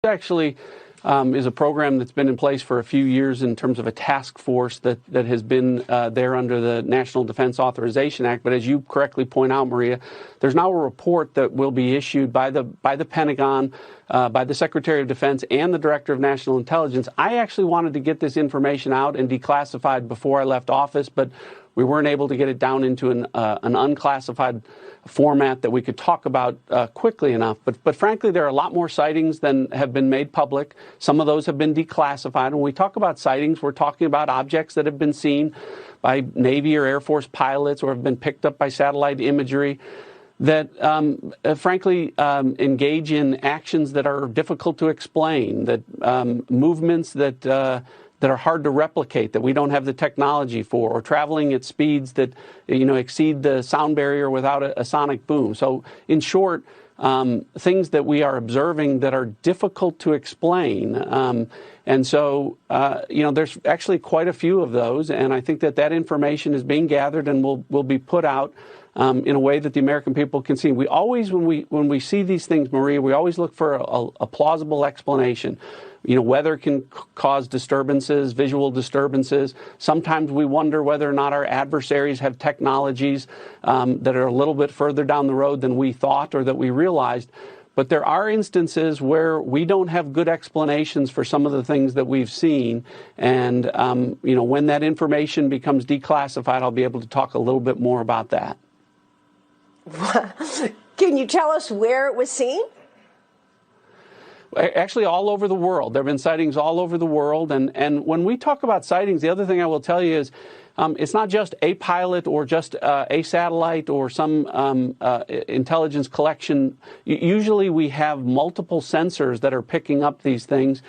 Actually is a program that's been in place for a few years in terms of a task force that has been there under the National Defense Authorization Act. But as you correctly point out, Maria, there's now a report that will be issued by the Pentagon, by the Secretary of Defense and the Director of National Intelligence. I actually wanted to get this information out and declassified before I left office, but we weren't able to get it down into an unclassified format that we could talk about quickly enough. But frankly, there are a lot more sightings than have been made public. Some of those have been declassified. When we talk about sightings, we're talking about objects that have been seen by Navy or Air Force pilots or have been picked up by satellite imagery that frankly engage in actions that are difficult to explain, that movements that are hard to replicate, that we don't have the technology for, or traveling at speeds that exceed the sound barrier without a sonic boom. So in short, things that we are observing that are difficult to explain. And so, there's actually quite a few of those, and I think that information is being gathered and will be put out in a way that the American people can see. We always, when we see these things, Maria, we always look for a plausible explanation. Weather can cause disturbances, visual disturbances. Sometimes we wonder whether or not our adversaries have technologies that are a little bit further down the road than we thought or that we realized. But there are instances where we don't have good explanations for some of the things that we've seen. And, when that information becomes declassified, I'll be able to talk a little bit more about that. Can you tell us where it was seen? Actually, all over the world. There have been sightings all over the world. And when we talk about sightings, the other thing I will tell you is it's not just a pilot or just a satellite or some intelligence collection. Usually we have multiple sensors that are picking up these things.